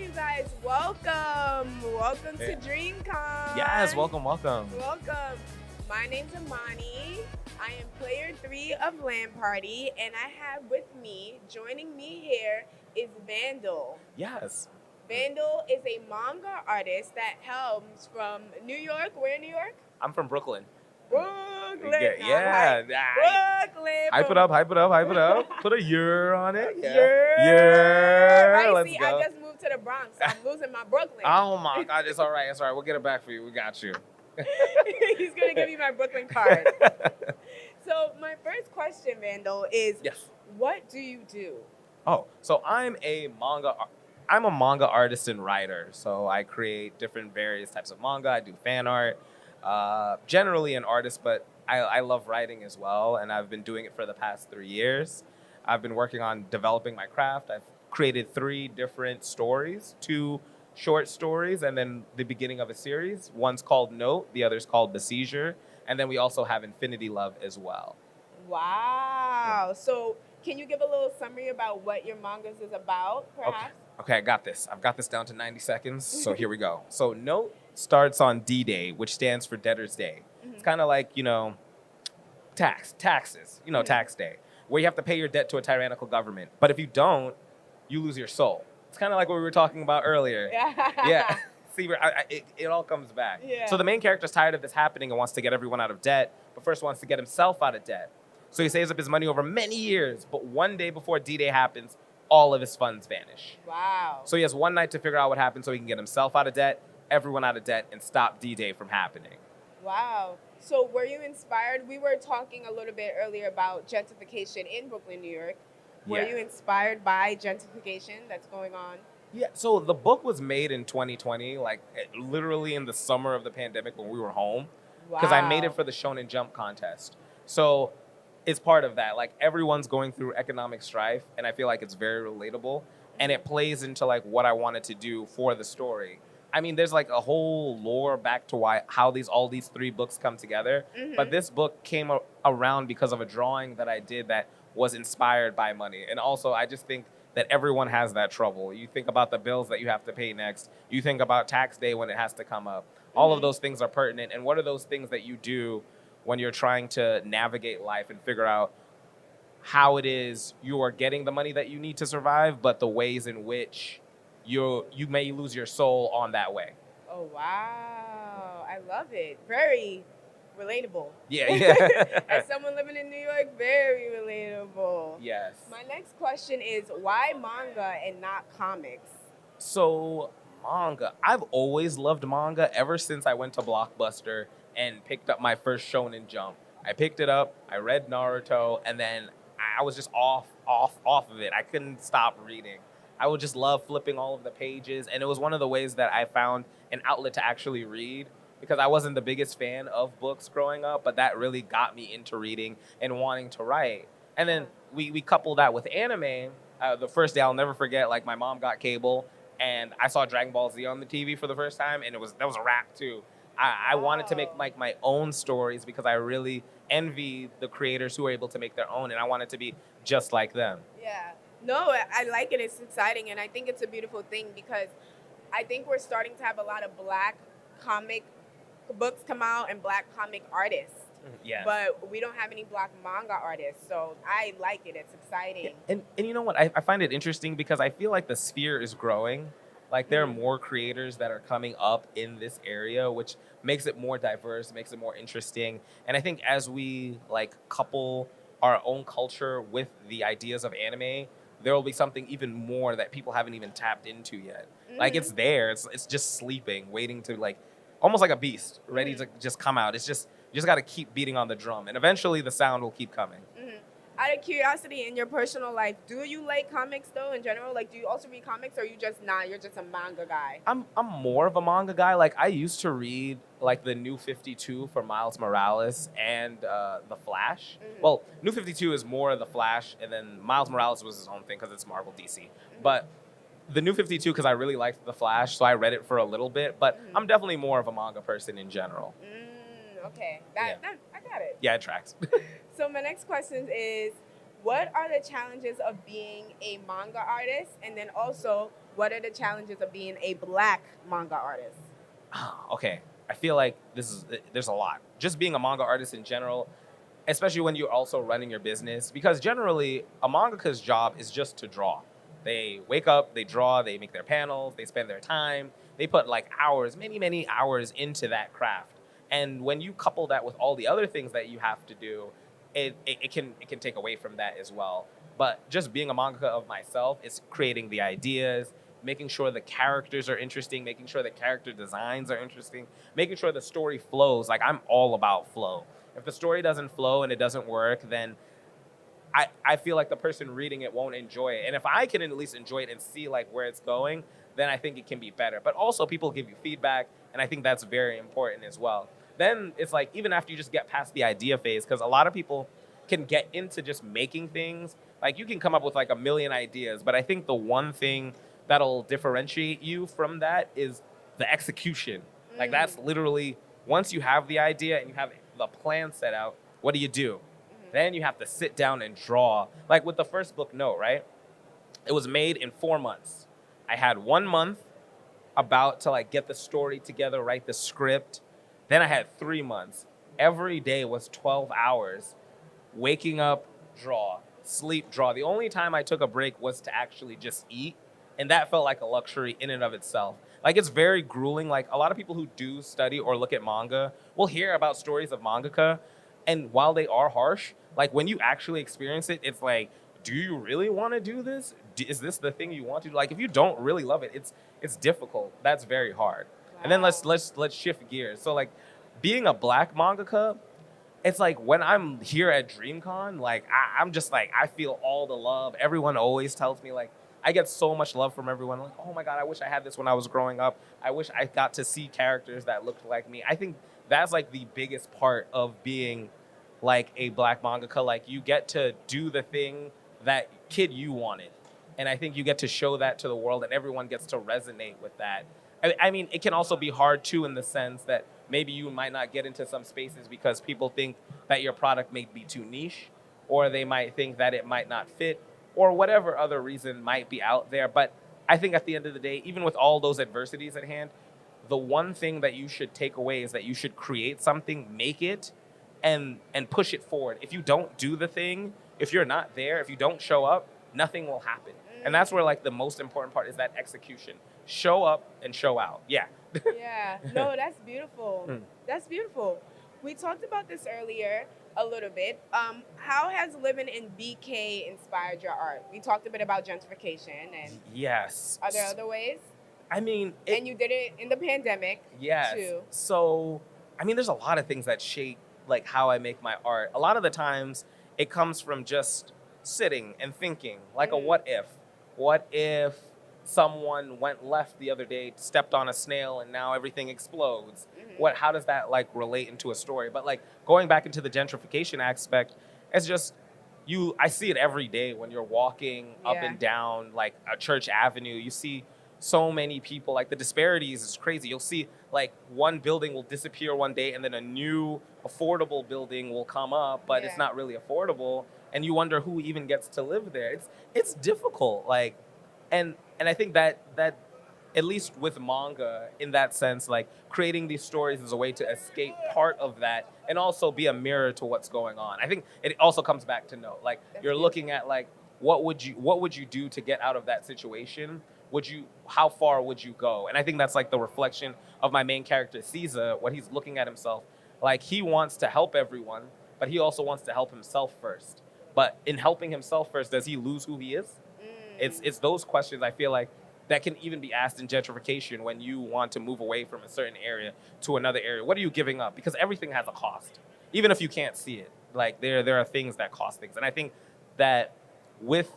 you guys. Welcome. Welcome to Yeah. Dreamcon. Yes, welcome. Welcome. My name's Imani. I am player 3 of L.A.N Party, and I have with me, joining me here, is Vandel. Yes. Vandel is a manga artist that hails from New York. Where in New York? I'm from Brooklyn. Brooklyn. Yeah. Brooklyn. Hype it up. Put a year on it. Yeah. Right, Let's see, go. I just moved to the Bronx, so I'm losing my Brooklyn. Oh my God, it's all right. We'll get it back for you. We got you. He's going to give me my Brooklyn card. So my first question, Vandel, is Yes. what do you do? Oh, so I'm a manga artist and writer. So I create different various types of manga. I do fan art. Generally an artist, but I love writing as well, and I've been doing it for the past 3 years. I've been working on developing my craft. I've created 3 different stories, 2 short stories, and then the beginning of a series. One's called Note, the other's called Besieger, and then we also have Infinity Love as well. Wow. So can you give a little summary about what your mangas is about, perhaps? Okay, I got this. I've got this down to 90 seconds, so here we go. So Note starts on D-Day, which stands for Debtor's Day. It's kind of like, taxes, tax day, where you have to pay your debt to a tyrannical government. But if you don't, you lose your soul. It's kind of like what we were talking about earlier. Yeah. See, it all comes back. Yeah. So the main character's tired of this happening and wants to get everyone out of debt, but first wants to get himself out of debt. So he saves up his money over many years, but one day before D-Day happens, all of his funds vanish. Wow. So he has one night to figure out what happened so he can get himself out of debt, everyone out of debt, and stop D-Day from happening. Wow. So were you inspired? We were talking a little bit earlier about gentrification in Brooklyn, New York. Were you inspired by gentrification that's going on? Yeah, so the book was made in 2020, literally in the summer of the pandemic when we were home, because I made it for the Shonen Jump contest. So it's part of that. Like, everyone's going through economic strife, and I feel like it's very relatable, and it plays into what I wanted to do for the story. I mean, there's a whole lore back to how all these 3 books come together, but this book came around because of a drawing that I did that was inspired by money. And also, I just think that everyone has that trouble. You think about the bills that you have to pay next. You think about tax day when it has to come up. All of those things are pertinent. And what are those things that you do when you're trying to navigate life and figure out how it is you are getting the money that you need to survive, but the ways in which you may lose your soul on that way? Oh, wow. I love it. Very relatable. Yeah. As someone living in New York, very relatable. Yes. My next question is, why manga and not comics? So, manga. I've always loved manga ever since I went to Blockbuster and picked up my first Shonen Jump. I picked it up, I read Naruto, and then I was just off of it. I couldn't stop reading. I would just love flipping all of the pages, and it was one of the ways that I found an outlet to actually read, because I wasn't the biggest fan of books growing up, but that really got me into reading and wanting to write. And then we couple that with anime. The first day I'll never forget, my mom got cable, and I saw Dragon Ball Z on the TV for the first time, and that was a wrap too. I wanted to make my own stories because I really envy the creators who are able to make their own, and I wanted to be just like them. Yeah. No, I like it. It's exciting, and I think it's a beautiful thing because I think we're starting to have a lot of Black comic books come out and Black comic artists. Yeah. But we don't have any Black manga artists, so I like it. It's exciting. And you know what? I find it interesting because I feel like the sphere is growing. There are more creators that are coming up in this area, which makes it more diverse, makes it more interesting. And I think as we couple our own culture with the ideas of anime, there will be something even more that people haven't even tapped into yet. It's there. It's just sleeping, waiting to almost like a beast, ready to just come out. It's just, you just got to keep beating on the drum, and eventually the sound will keep coming. Out of curiosity, in your personal life, do you like comics though in general? Do you also read comics, or are you just not? You're just a manga guy? I'm more of a manga guy. I used to read the New 52 for Miles Morales and The Flash. Well, New 52 is more of The Flash, and then Miles Morales was his own thing because it's Marvel DC. But the New 52, because I really liked The Flash, so I read it for a little bit. But I'm definitely more of a manga person in general. Okay, I got it. Yeah, it tracks. So my next question is, What are the challenges of being a manga artist? And then also, what are the challenges of being a black manga artist? Okay, I feel like there's a lot. Just being a manga artist in general, especially when you're also running your business, because generally a mangaka's job is just to draw. They wake up, they draw, they make their panels, they spend their time, they put like hours, many hours into that craft. And when you couple that with all the other things that you have to do, it can take away from that as well. But just being a mangaka of myself is creating the ideas, making sure the characters are interesting, making sure the character designs are interesting, making sure the story flows. Like, I'm all about flow. If the story doesn't flow and it doesn't work, then I feel like the person reading it won't enjoy it. And if I can at least enjoy it and see like where it's going, then I think it can be better. But also people give you feedback, and I think that's very important as well. Then it's like, even after you just get past the idea phase, because a lot of people can get into just making things. Like, you can come up with like a million ideas, but I think the one thing that'll differentiate you from that is the execution. Like, that's literally, once you have the idea and you have the plan set out, what do? Then you have to sit down and draw. Like with the first book, Note, right? It was made in 4 months. I had 1 month about to like get the story together, write the script. Then I had 3 months. Every day was 12 hours. Waking up, draw. Sleep, draw. The only time I took a break was to actually just eat. And that felt like a luxury in and of itself. Like, it's very grueling. Like, a lot of people who do study or look at manga will hear about stories of mangaka. And while they are harsh, like, when you actually experience it, it's like, do you really want to do this? Is this the thing you want to do? Like, if you don't really love it, it's difficult. That's very hard. Wow. And then let's shift gears. So like, being a black mangaka, it's like when I'm here at Dreamcon, like I'm just like, I feel all the love. Everyone always tells me, like, I get so much love from everyone. Like, oh my God, I wish I had this when I was growing up. I wish I got to see characters that looked like me. I think that's like the biggest part of being like a black mangaka. Like, you get to do the thing that kid you wanted. And I think you get to show that to the world, and everyone gets to resonate with that. I mean, it can also be hard too, in the sense that maybe you might not get into some spaces because people think that your product may be too niche, or they might think that it might not fit, or whatever other reason might be out there. But I think at the end of the day, even with all those adversities at hand, the one thing that you should take away is that you should create something, make it, and push it forward. If you don't do the thing, if you're not there, if you don't show up, nothing will happen. And that's where like the most important part is that execution. Show up and show out. Yeah. Yeah. No, that's beautiful. That's beautiful. We talked about this earlier a little bit. How has living in BK inspired your art? We talked a bit about gentrification, and yes. Are there other ways? I mean, and you did it in the pandemic. Yes. Too. So, I mean, there's a lot of things that shape like how I make my art. A lot of the times it comes from just sitting and thinking, like a what if. What if someone went left the other day, stepped on a snail, and now everything explodes? How does that like relate into a story? But like, going back into the gentrification aspect, it's just I see it every day when you're walking up and down like a Church Avenue. You see so many people, like the disparities is crazy. You'll see like one building will disappear one day, and then a new affordable building will come up, but it's not really affordable. And you wonder who even gets to live there. It's difficult. Like, and I think that at least with manga, in that sense, like creating these stories is a way to escape part of that and also be a mirror to what's going on. I think it also comes back to Note. Like, you're looking at like, what would you do to get out of that situation? How far would you go? And I think that's like the reflection of my main character, Caesar, what he's looking at himself. Like, he wants to help everyone, but he also wants to help himself first. But in helping himself first, does he lose who he is? It's those questions I feel like that can even be asked in gentrification when you want to move away from a certain area to another area. What are you giving up? Because everything has a cost, even if you can't see it. Like, there are things that cost things. And I think that with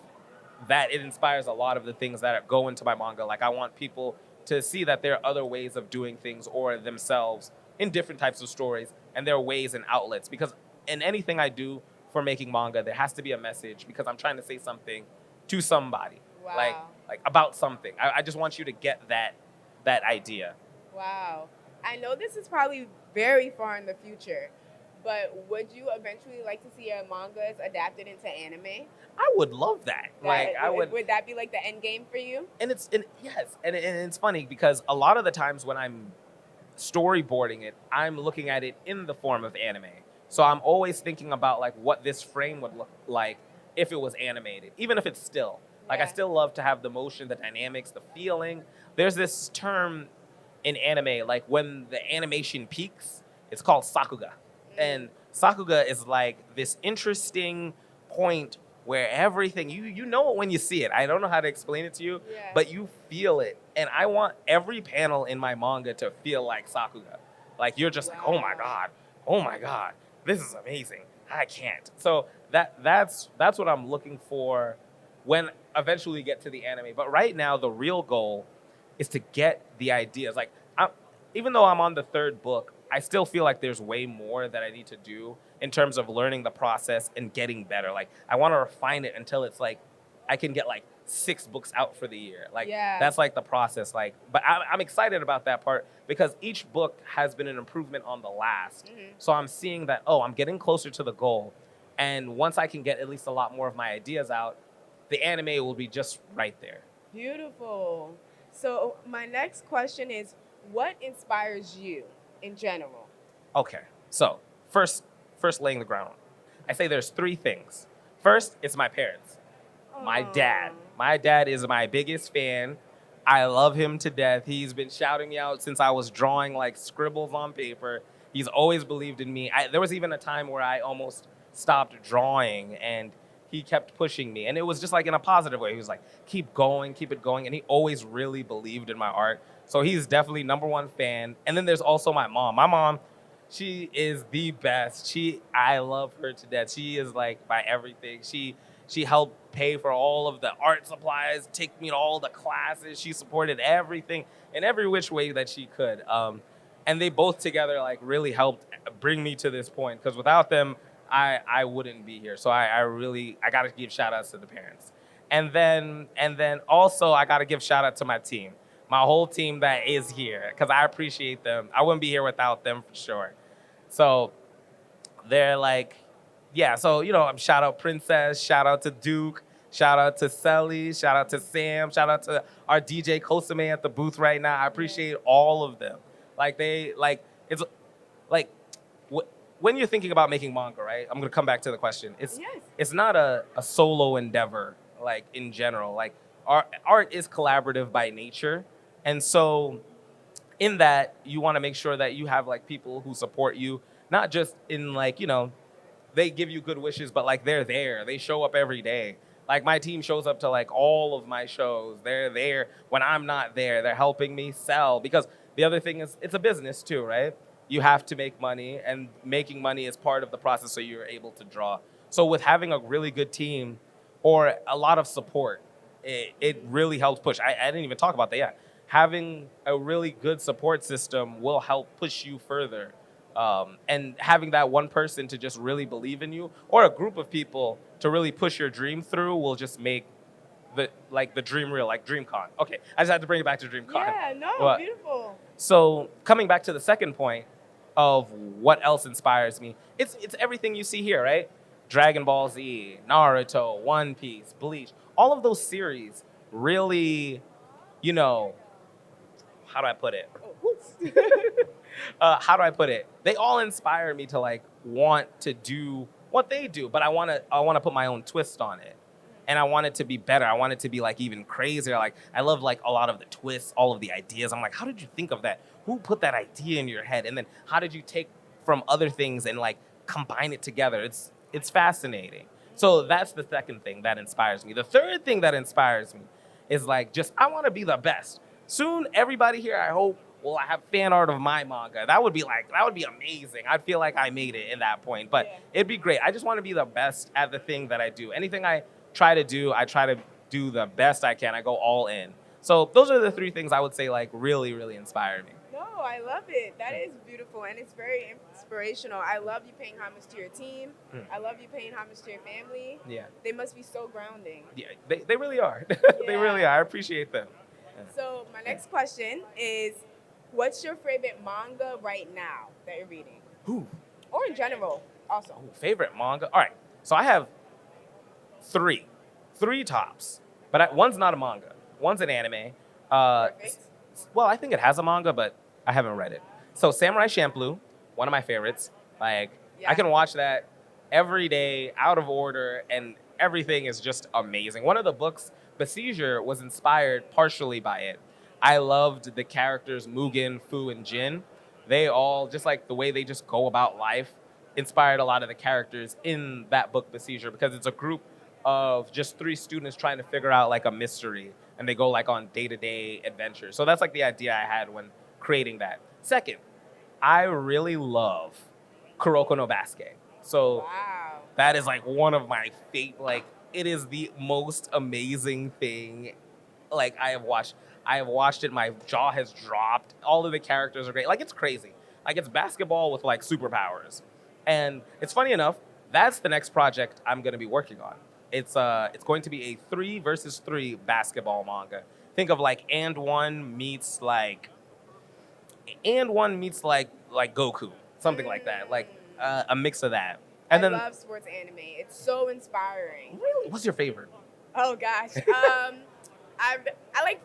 that, it inspires a lot of the things that go into my manga. Like, I want people to see that there are other ways of doing things or themselves in different types of stories, and there are ways and outlets. Because in anything I do for making manga, there has to be a message, because I'm trying to say something to somebody. Wow. Like about something. I just want you to get that idea. Wow. I know this is probably very far in the future, But would you eventually like to see your mangas adapted into anime? I would love that. Like I would. Would that be like the end game for you? And yes, and it's funny because a lot of the times when I'm storyboarding it, I'm looking at it in the form of anime. So I'm always thinking about like what this frame would look like if it was animated, even if it's still. Like I still love to have the motion, the dynamics, the feeling. There's this term in anime, like when the animation peaks, it's called sakuga. And sakuga is like this interesting point where everything you know it when you see it. I don't know how to explain it to you, but you feel it. And I want every panel in my manga to feel like sakuga. Like you're just like, oh my god, this is amazing. I can't. So that's what I'm looking for when eventually we get to the anime. But right now, the real goal is to get the ideas. Like, even though I'm on the third book, I still feel like there's way more that I need to do in terms of learning the process and getting better. Like, I want to refine it until it's like I can get like 6 books out for the year. Like, that's like the process. Like, but I'm excited about that part because each book has been an improvement on the last. So I'm seeing that, oh, I'm getting closer to the goal. And once I can get at least a lot more of my ideas out, the anime will be just right there. Beautiful. So my next question is, what inspires you in general? Okay, so first laying the ground. I say there's 3 things. First, it's my parents. My dad. My dad is my biggest fan. I love him to death. He's been shouting me out since I was drawing like scribbles on paper. He's always believed in me. There was even a time where I almost stopped drawing and he kept pushing me. And it was just like in a positive way. He was like, keep going, keep it going. And he always really believed in my art. So he's definitely #1 fan. And then there's also my mom. My mom, she is the best. I love her to death. She is like my everything. She helped pay for all of the art supplies, take me to all the classes. She supported everything in every which way that she could. And they both together like really helped bring me to this point. Because without them, I wouldn't be here. So I gotta give shout outs to the parents. And then also I gotta give shout out to my team. My whole team that is here, because I appreciate them. I wouldn't be here without them for sure. So they're like, yeah, so, shout out Princess, shout out to Duke, shout out to Selly, shout out to Sam, shout out to our DJ Kosame at the booth right now. I appreciate all of them. When you're thinking about making manga, right? I'm gonna come back to the question. It's not a solo endeavor, like in general. Like art is collaborative by nature. And so in that, you want to make sure that you have like people who support you, not just in like, they give you good wishes, but like they're there. They show up every day. Like my team shows up to like all of my shows. They're there when I'm not there. They're helping me sell. Because the other thing is it's a business too, right? You have to make money, and making money is part of the process so you're able to draw. So with having a really good team or a lot of support, it really helps push. I didn't even talk about that yet. Having a really good support system will help push you further. And having that one person to just really believe in you, or a group of people to really push your dream through, will just make the dream real, like Dreamcon. Okay, I just had to bring it back to Dreamcon. Yeah, no, beautiful. So coming back to the second point of what else inspires me, it's everything you see here, right? Dragon Ball Z, Naruto, One Piece, Bleach, all of those series really, how do I put it? How do I put it? They all inspire me to like want to do what they do, but I want to put my own twist on it. And I want it to be better. I want it to be like even crazier. Like I love like a lot of the twists, all of the ideas. I'm like, how did you think of that? Who put that idea in your head? And then how did you take from other things and like combine it together? It's fascinating. So that's the second thing that inspires me. The third thing that inspires me is like just I want to be the best. Soon everybody here, I hope, will have fan art of my manga. That would be amazing. I'd feel like I made it in that point. But it'd be great. I just want to be the best at the thing that I do. Anything I try to do the best I can. I go all in. So those are the 3 things I would say like really, really inspire me. No, I love it. That is beautiful, and it's very inspirational. I love you paying homage to your team. I love you paying homage to your family. Yeah. They must be so grounding. Yeah, they really are. They really are. I appreciate them. Yeah. So my next question is, what's your favorite manga right now that you're reading? Or in general, also. Ooh, favorite manga? All right. So I have three. Three tops. But one's not a manga. One's an anime. Perfect. Well, I think it has a manga, but I haven't read it. So Samurai Champloo, one of my favorites. Like, I can watch that every day, out of order, and everything is just amazing. One of the books, Besiege, was inspired partially by it. I loved the characters Mugen, Fu, and Jin. They all, just like the way they just go about life, inspired a lot of the characters in that book, Besiege, because it's a group of just three students trying to figure out like a mystery, and they go like on day-to-day adventures. So that's like the idea I had when creating that. Second, I really love Kuroko no Basket. So that is like one of my favorite, like it is the most amazing thing like I have watched. I have watched it, my jaw has dropped. All of the characters are great. Like it's crazy. Like it's basketball with like superpowers. And it's funny enough, that's the next project I'm gonna be working on. It's going to be a 3 versus 3 basketball manga. Think of like And One meets like Goku, something like that, like a mix of that. And I love sports anime. It's so inspiring. Really, what's your favorite? Oh gosh, I like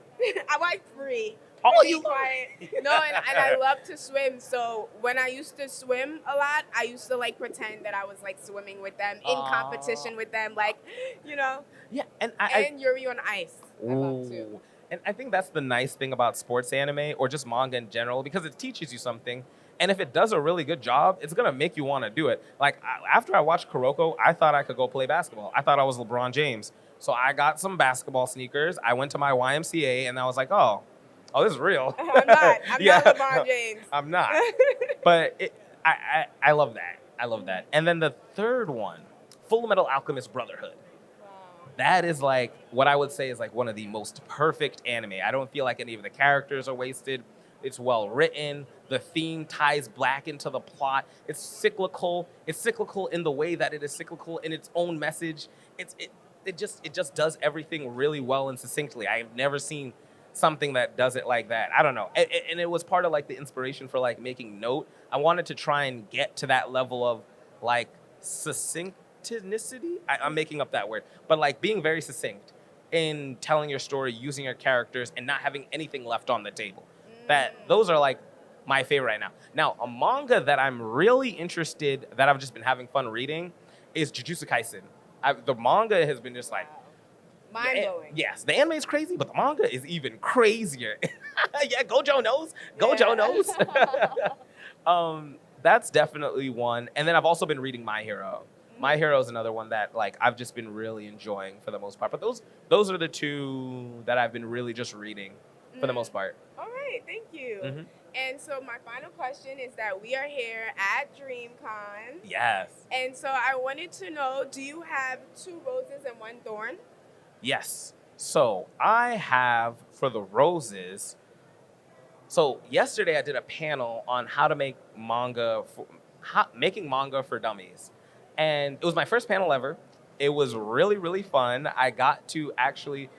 I like 3. Oh, you quiet. No, and I love to swim. So when I used to swim a lot, I used to like pretend that I was like swimming with them in competition with them, like, you know. Yeah, and Yuri on Ice. I love too. And I think that's the nice thing about sports anime or just manga in general, because it teaches you something. And if it does a really good job, it's gonna make you want to do it. Like after I watched Kuroko, I thought I could go play basketball. I thought I was LeBron James. So I got some basketball sneakers. I went to my YMCA and I was like, oh, this is real. I'm not LeBron James. I'm not. But I love that. I love that. And then the third one, Full Metal Alchemist Brotherhood. Wow. That is like what I would say is like one of the most perfect anime. I don't feel like any of the characters are wasted. It's well written. The theme ties black into the plot. It's cyclical. It's cyclical in the way that it is cyclical in its own message. It just does everything really well and succinctly. I have never seen something that does it like that. I don't know. And it was part of like the inspiration for like making Note. I wanted to try and get to that level of like succinctnicity. I'm making up that word, but like being very succinct in telling your story, using your characters, and not having anything left on the table. Those are like my favorite right now. Now, a manga that I'm really interested, that I've just been having fun reading, is Jujutsu Kaisen. The manga has been just like mind-blowing. Yes, the anime is crazy, but the manga is even crazier. Yeah, Gojo knows. Gojo knows. That's definitely one. And then I've also been reading My Hero. My Hero is another one that like I've just been really enjoying for the most part. But those are the two that I've been really just reading for the most part. All right, thank you. Mm-hmm. And so my final question is that we are here at Dreamcon. Yes. And so I wanted to know, do you have 2 roses and 1 thorn? Yes. So I have for the roses. So yesterday I did a panel on how to make making manga for dummies. And it was my first panel ever. It was really, really fun. I got to actually,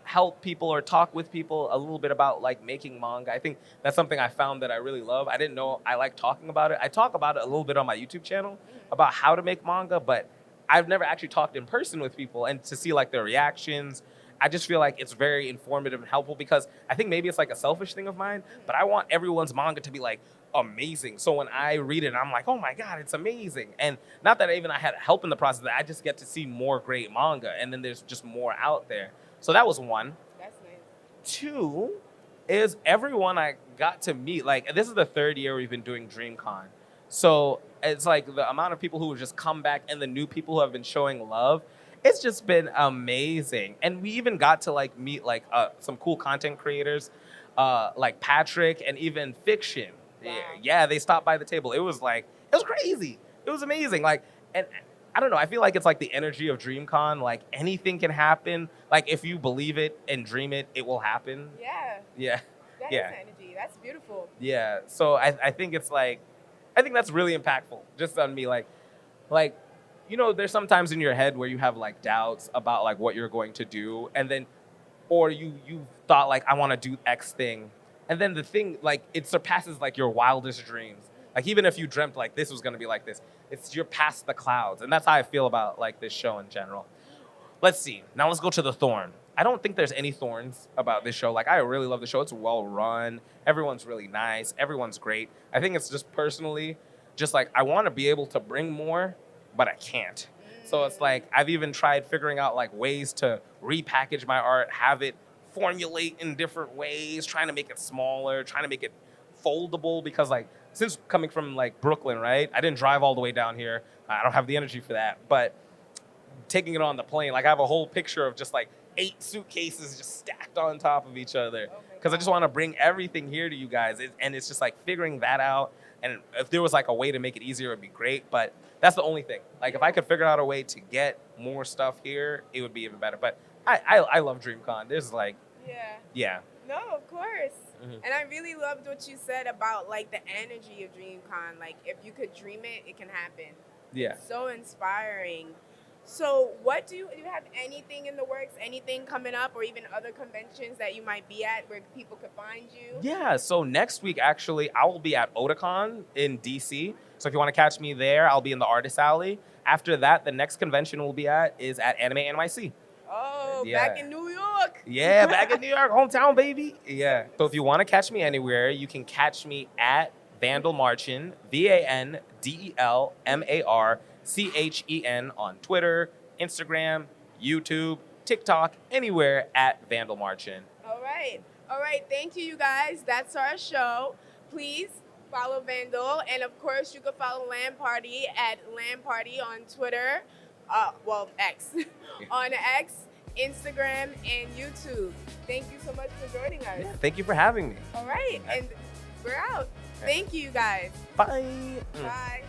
help people or talk with people a little bit about like making manga. I think that's something I found that I really love. I didn't know I like talking about it. I talk about it a little bit on my YouTube channel about how to make manga, but I've never actually talked in person with people and to see like their reactions. I just feel like it's very informative and helpful because I think maybe it's like a selfish thing of mine, but I want everyone's manga to be like amazing. So when I read it, I'm like, oh my God, it's amazing. And not that I had help in the process, I just get to see more great manga and then there's just more out there. So that was 1. That's nice. 2 is everyone I got to meet. Like, this is the 3rd year we've been doing Dreamcon. So it's like the amount of people who have just come back and the new people who have been showing love. It's just been amazing. And we even got to like meet like some cool content creators like Patrick and even Fiction. Wow. Yeah, they stopped by the table. It was crazy. It was amazing. Like, and I don't know. I feel like it's like the energy of Dreamcon. Like anything can happen. Like if you believe it and dream it, it will happen. Yeah. Yeah. That is energy. That's beautiful. Yeah. So I think it's like, I think that's really impactful just on me. Like, there's sometimes in your head where you have like doubts about like what you're going to do. And then, or you thought like, I want to do X thing. And then the thing, like it surpasses like your wildest dreams. Like even if you dreamt like this was gonna be like this, you're past the clouds. And that's how I feel about like this show in general. Let's see. Now let's go to the thorn. I don't think there's any thorns about this show. Like I really love the show. It's well run. Everyone's really nice. Everyone's great. I think it's just personally, just like I want to be able to bring more, but I can't. So it's like I've even tried figuring out like ways to repackage my art, have it formulate in different ways, trying to make it smaller, trying to make it foldable, because like since coming from like Brooklyn, right? I didn't drive all the way down here. I don't have the energy for that. But taking it on the plane, like I have a whole picture of just like 8 suitcases just stacked on top of each other, because I just want to bring everything here to you guys. And it's just like figuring that out. And if there was like a way to make it easier, it'd be great. But that's the only thing. Like if I could figure out a way to get more stuff here, it would be even better. But I love Dreamcon. There's like, yeah. No, of course. And I really loved what you said about like the energy of Dreamcon. Like if you could dream it, it can happen. Yeah. It's so inspiring. So what do you have anything in the works, anything coming up, or even other conventions that you might be at where people could find you? Yeah, so next week, actually, I will be at Otakon in DC. So if you want to catch me there, I'll be in the Artist Alley. After that, the next convention we'll be at is at Anime NYC. Oh, back in New York. Yeah, back in New York, hometown, baby. Yeah. So if you want to catch me anywhere, you can catch me at Vandel Marchen, VANDELMARCHEN on Twitter, Instagram, YouTube, TikTok, anywhere at Vandel Marchen. All right. Thank you guys. That's our show. Please follow Vandel. And of course, you can follow L.A.N Party at L.A.N Party on Twitter. X. On X, Instagram, and YouTube. Thank you so much for joining us. Yeah, thank you for having me. All right. And we're out. Thank you guys. Bye. Bye.